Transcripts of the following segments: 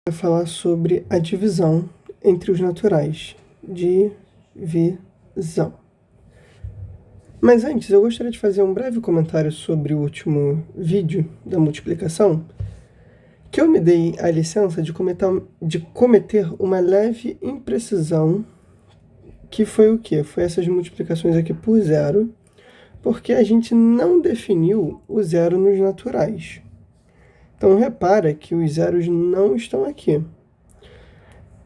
Vai falar sobre a divisão entre os naturais. Divisão. Mas antes, eu gostaria de fazer um breve comentário sobre o último vídeo da multiplicação, que eu me dei a licença de cometer uma leve imprecisão, que foi o quê? Foi essas multiplicações aqui por zero, porque a gente não definiu o zero nos naturais. Então, repara que os zeros não estão aqui.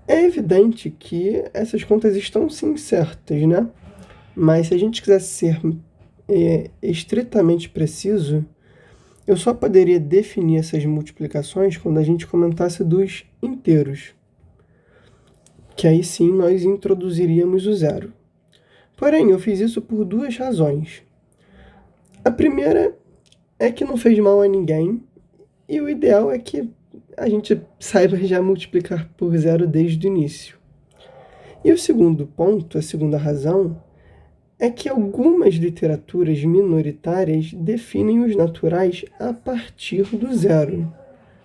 É evidente que essas contas estão sim certas, né? Mas se a gente quiser ser estritamente preciso, eu só poderia definir essas multiplicações quando a gente comentasse dos inteiros, que aí sim nós introduziríamos o zero. Porém, eu fiz isso por duas razões. A primeira é que não fez mal a ninguém, e o ideal é que a gente saiba já multiplicar por zero desde o início. E o segundo ponto, a segunda razão, é que algumas literaturas minoritárias definem os naturais a partir do zero.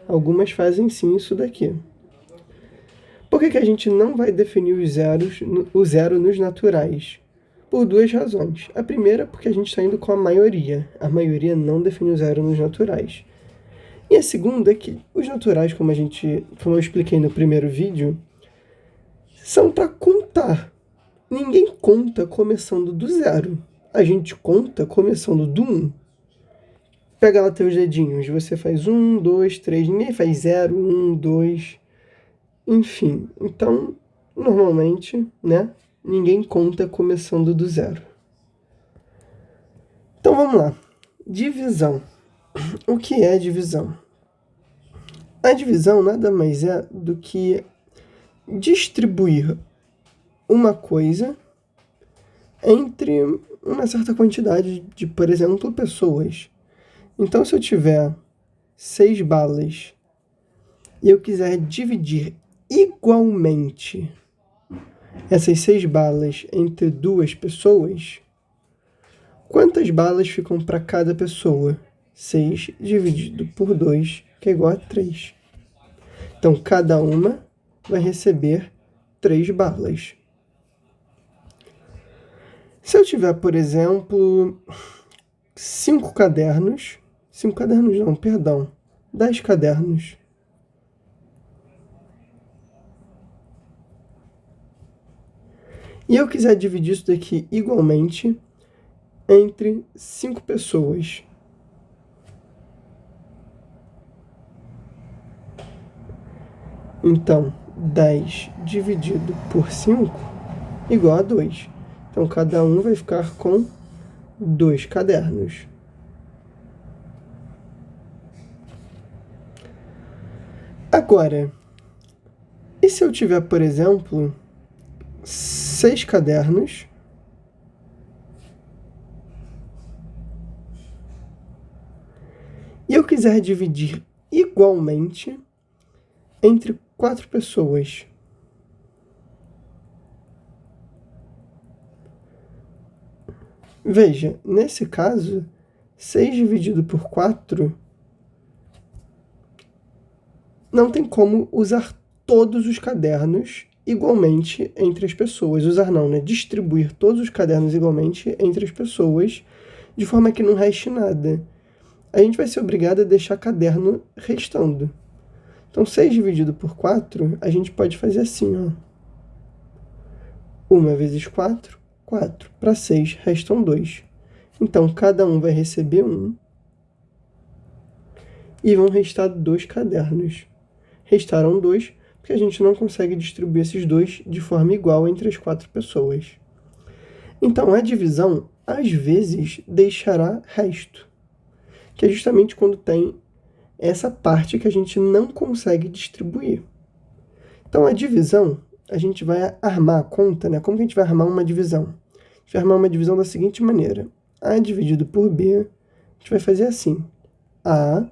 Algumas fazem sim isso daqui. Por que a gente não vai definir o zero nos naturais? Por duas razões. A primeira, porque a gente está indo com a maioria. A maioria não define o zero nos naturais. E a segunda é que os naturais, como eu expliquei no primeiro vídeo, são para contar. Ninguém conta começando do zero. A gente conta começando do 1. Pega lá teus dedinhos. Você faz 1, 2, 3. Ninguém faz 0, 1, 2. Enfim. Então, normalmente, né? Ninguém conta começando do zero. Então, vamos lá. Divisão. O que é divisão? A divisão nada mais é do que distribuir uma coisa entre uma certa quantidade de, por exemplo, pessoas. Então, se eu tiver 6 balas e eu quiser dividir igualmente essas 6 balas entre 2 pessoas, quantas balas ficam para cada pessoa? 6 dividido por 2, que é igual a 3. Então, cada uma vai receber 3 balas. Se eu tiver, por exemplo, 10 cadernos, e eu quiser dividir isso daqui igualmente entre 5 pessoas. Então, 10 dividido por 5 igual a 2. Então, cada um vai ficar com 2 cadernos. Agora, e se eu tiver, por exemplo, 6 cadernos e eu quiser dividir igualmente entre 4 pessoas? Veja, nesse caso, 6 dividido por 4 não tem como usar todos os cadernos igualmente entre as pessoas. Usar não, né? Distribuir todos os cadernos igualmente entre as pessoas, de forma que não reste nada. A gente vai ser obrigado a deixar caderno restando. Então, 6 dividido por 4, a gente pode fazer assim, ó. 1 vezes 4, 4. Para 6, restam 2. Então, cada um vai receber 1. E vão restar 2 cadernos. Restaram 2, porque a gente não consegue distribuir esses 2 de forma igual entre as 4 pessoas. Então, a divisão, às vezes, deixará resto, que é justamente quando tem essa parte que a gente não consegue distribuir. Então, a divisão, a gente vai armar a conta, né? Como que a gente vai armar uma divisão? A gente vai armar uma divisão da seguinte maneira. A dividido por B, a gente vai fazer assim. A,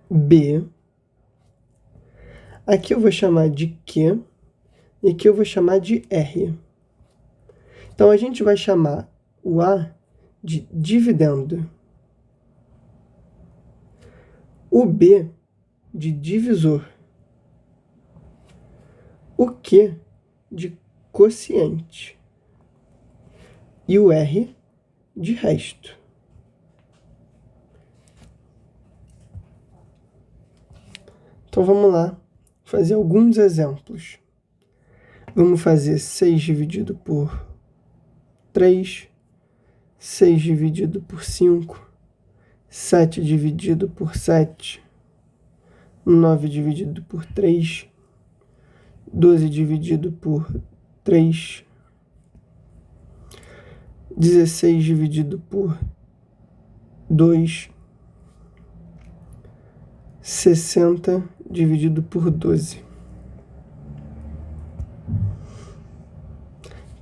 B, aqui eu vou chamar de Q, e aqui eu vou chamar de R. Então, a gente vai chamar o A de dividendo. O B de divisor, o Q de quociente e o R de resto. Então vamos lá fazer alguns exemplos. Vamos fazer 6 dividido por 3, 6 dividido por 5, 7 dividido por 7, 9 dividido por 3, 12 dividido por 3, 16 dividido por 2, 60 dividido por 12,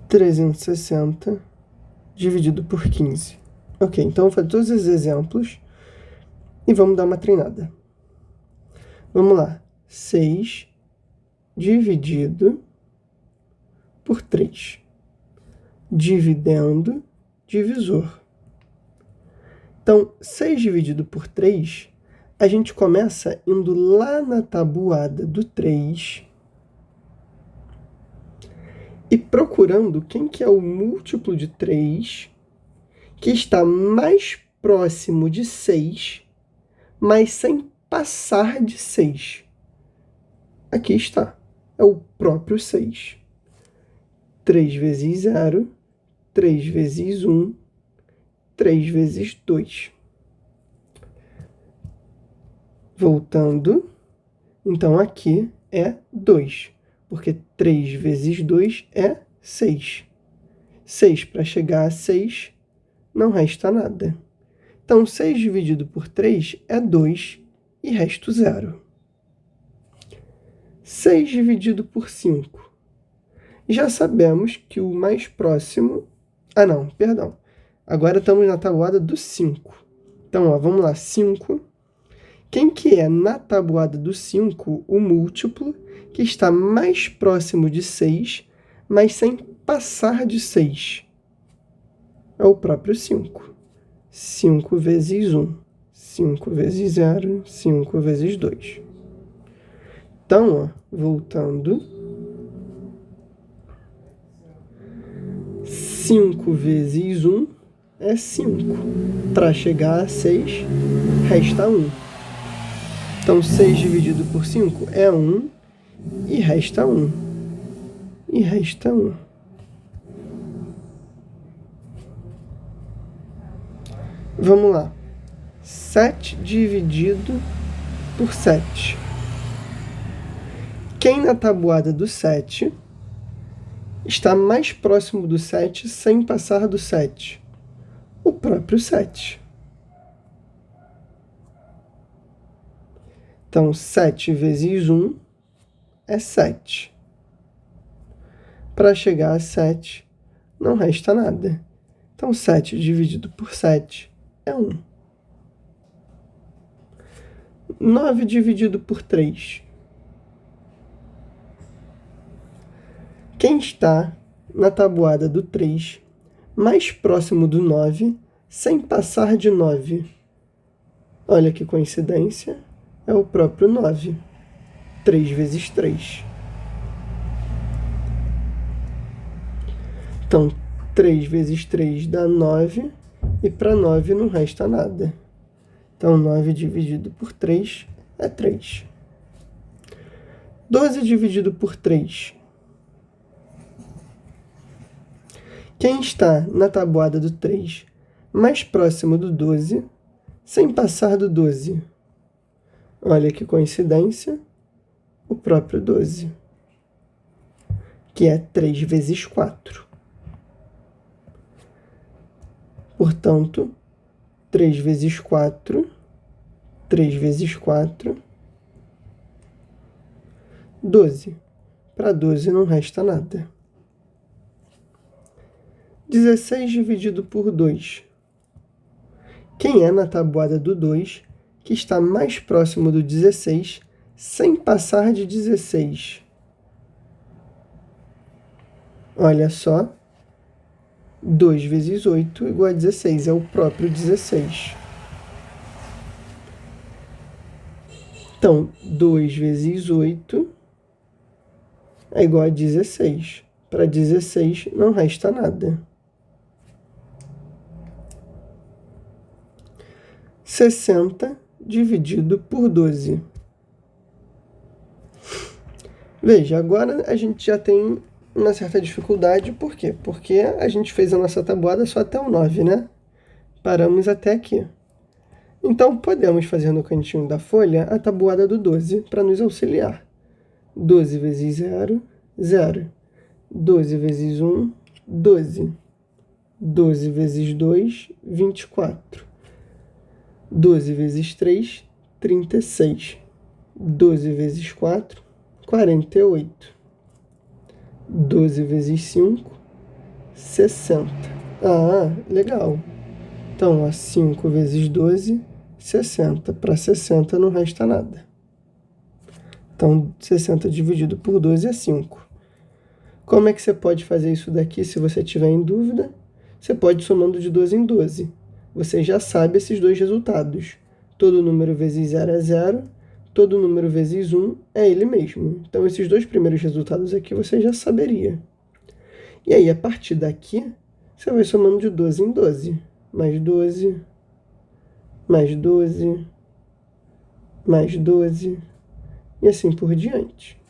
360 dividido por 15. Ok, então vamos fazer todos esses exemplos e vamos dar uma treinada. Vamos lá. 6 dividido por 3. Dividendo, divisor. Então, 6 dividido por 3, a gente começa indo lá na tabuada do 3 e procurando quem que é o múltiplo de 3 que está mais próximo de 6, mas sem passar de 6. Aqui está. É o próprio 6. 3 vezes 0, 3 vezes 1, 3 vezes 2. Voltando, então aqui é 2, porque 3 vezes 2 é 6. 6 para chegar a 6, não resta nada. Então, 6 dividido por 3 é 2 e resta 0. 6 dividido por 5. Já sabemos que o mais próximo... Agora estamos na tabuada do 5. Então, vamos lá, 5. Quem que é na tabuada do 5 o múltiplo que está mais próximo de 6, mas sem passar de 6? É o próprio 5. 5 vezes 1. 5 vezes 0. 5 vezes 2. Então, voltando. 5 vezes 1 é 5. Para chegar a 6, resta 1. Então, 6 dividido por 5 é 1 e resta 1. E resta 1. Vamos lá. 7 dividido por 7. Quem na tabuada do 7 está mais próximo do 7 sem passar do 7? O próprio 7. Então, 7 vezes 1 é 7. Para chegar a 7, não resta nada. Então, 7 dividido por 7 é 1. 9 dividido por 3. Quem está na tabuada do 3, mais próximo do 9, sem passar de 9? Olha que coincidência, é o próprio 9. 3 vezes 3. Então, 3 vezes 3 dá 9, e para 9 não resta nada. Então, 9 dividido por 3 é 3. 12 dividido por 3. Quem está na tabuada do 3, mais próximo do 12, sem passar do 12? Olha que coincidência, o próprio 12, que é 3 vezes 4. Portanto, 3 vezes 4, 3 vezes 4, 12. Para 12 não resta nada. 16 dividido por 2. Quem é na tabuada do 2 que está mais próximo do 16 sem passar de 16? Olha só. 2 vezes 8 igual a 16. É o próprio 16. Então, 2 vezes 8 é igual a 16. Para 16 não resta nada. 60 dividido por 12. Veja, agora a gente já tem uma certa dificuldade. Por quê? Porque a gente fez a nossa tabuada só até o 9, né? Paramos até aqui. Então, podemos fazer no cantinho da folha a tabuada do 12 para nos auxiliar. 12 vezes 0, 0. 12 vezes 1, 12. 12 vezes 2, 24. 12 vezes 3, 36. 12 vezes 4, 48. 12 vezes 5, 60. Ah, legal. Então, 5 vezes 12, 60. Para 60 não resta nada. Então, 60 dividido por 12 é 5. Como é que você pode fazer isso daqui se você tiver em dúvida? Você pode ir somando de 12 em 12. Você já sabe esses dois resultados. Todo número vezes 0 é 0. Todo número vezes 1 é ele mesmo. Então, esses dois primeiros resultados aqui você já saberia. E aí, a partir daqui, você vai somando de 12 em 12. Mais 12, mais 12, mais 12, e assim por diante.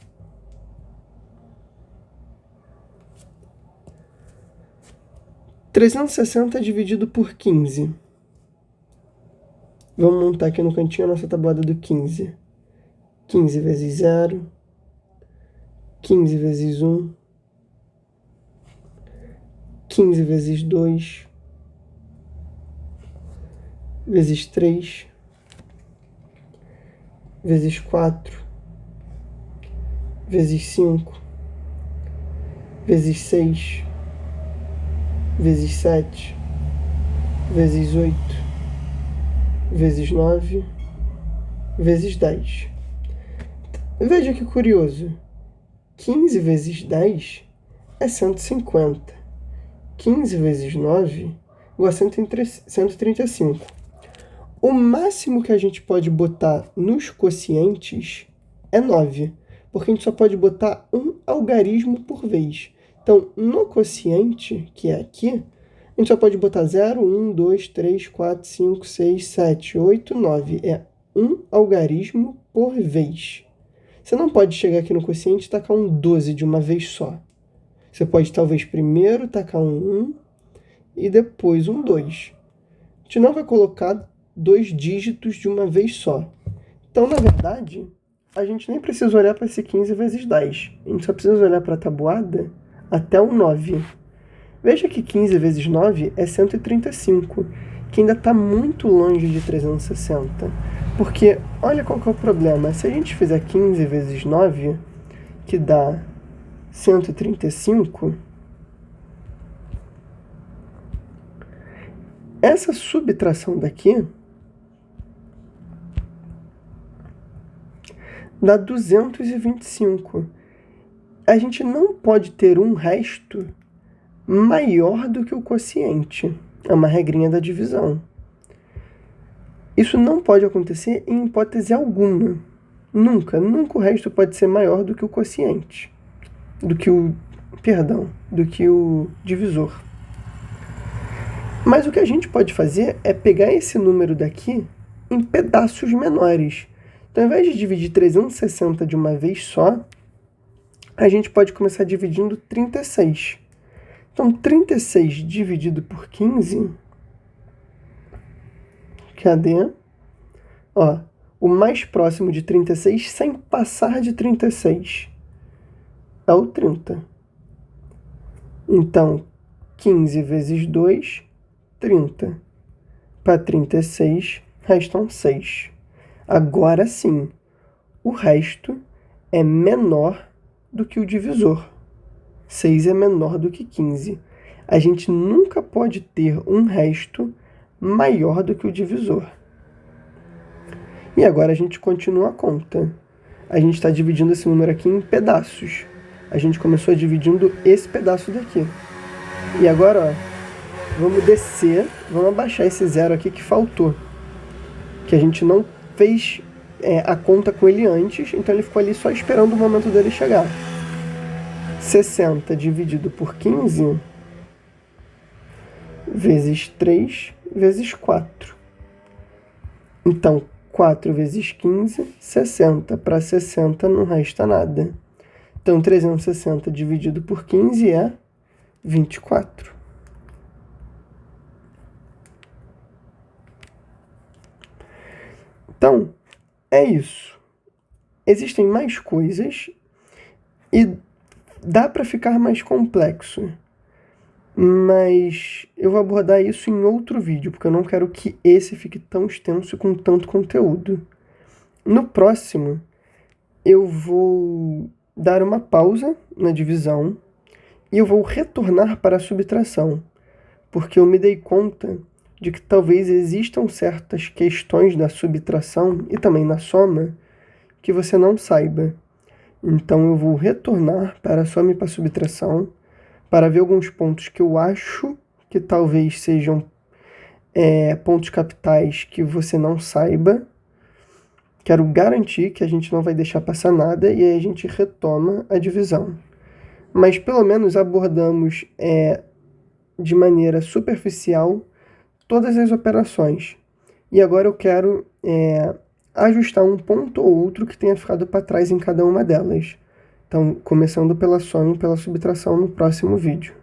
(360) dividido por 15. Vamos montar aqui no cantinho a nossa tabuada do 15. 15 vezes 0, 15 vezes 1, 15 vezes 2, vezes 3, vezes 4, vezes 5, vezes 6, vezes 7, vezes 8, vezes 9, vezes 10. Veja que curioso. 15 vezes 10 é 150. 15 vezes 9 igual a 135. O máximo que a gente pode botar nos quocientes é 9, porque a gente só pode botar um algarismo por vez. Então, no quociente, que é aqui, a gente só pode botar 0, 1, 2, 3, 4, 5, 6, 7, 8, 9. É um algarismo por vez. Você não pode chegar aqui no quociente e tacar um 12 de uma vez só. Você pode, talvez, primeiro tacar um 1 e depois um 2. A gente não vai colocar 2 dígitos de uma vez só. Então, na verdade, a gente nem precisa olhar para esse 15 vezes 10. A gente só precisa olhar para a tabuada até o 9. Veja que 15 vezes 9 é 135, que ainda está muito longe de 360. Porque, olha qual que é o problema. Se a gente fizer 15 vezes 9, que dá 135, essa subtração daqui dá 225. A gente não pode ter um resto maior do que o quociente. É uma regrinha da divisão. Isso não pode acontecer em hipótese alguma. Nunca o resto pode ser maior do que o quociente. Do que o divisor. Mas o que a gente pode fazer é pegar esse número daqui em pedaços menores. Então, ao invés de dividir 360 de uma vez só, a gente pode começar dividindo 36. Então, 36 dividido por 15... Cadê? Ó, o mais próximo de 36 sem passar de 36 é o 30. Então, 15 vezes 2, 30. Para 36, restam 6. Agora sim, o resto é menor do que o divisor. 6 é menor do que 15. A gente nunca pode ter um resto maior do que o divisor. E agora a gente continua a conta. A gente está dividindo esse número aqui em pedaços. A gente começou dividindo esse pedaço daqui. E agora, ó, vamos descer, vamos abaixar esse 0 aqui que faltou. Que a gente não fez a conta com ele antes, então ele ficou ali só esperando o momento dele chegar. 60 dividido por 15 vezes 3 vezes 4. Então, 4 vezes 15, 60. Para 60 não resta nada. Então, 360 dividido por 15 é 24. Então, é isso. Existem mais coisas e dá para ficar mais complexo. Mas eu vou abordar isso em outro vídeo, porque eu não quero que esse fique tão extenso com tanto conteúdo. No próximo, eu vou dar uma pausa na divisão e eu vou retornar para a subtração, porque eu me dei conta de que talvez existam certas questões da subtração e também na soma que você não saiba. Então eu vou retornar para a soma e para a subtração para ver alguns pontos que eu acho que talvez sejam pontos capitais que você não saiba. Quero garantir que a gente não vai deixar passar nada e aí a gente retoma a divisão. Mas pelo menos abordamos de maneira superficial todas as operações. E agora eu quero ajustar um ponto ou outro que tenha ficado para trás em cada uma delas. Então, começando pela soma e pela subtração no próximo vídeo.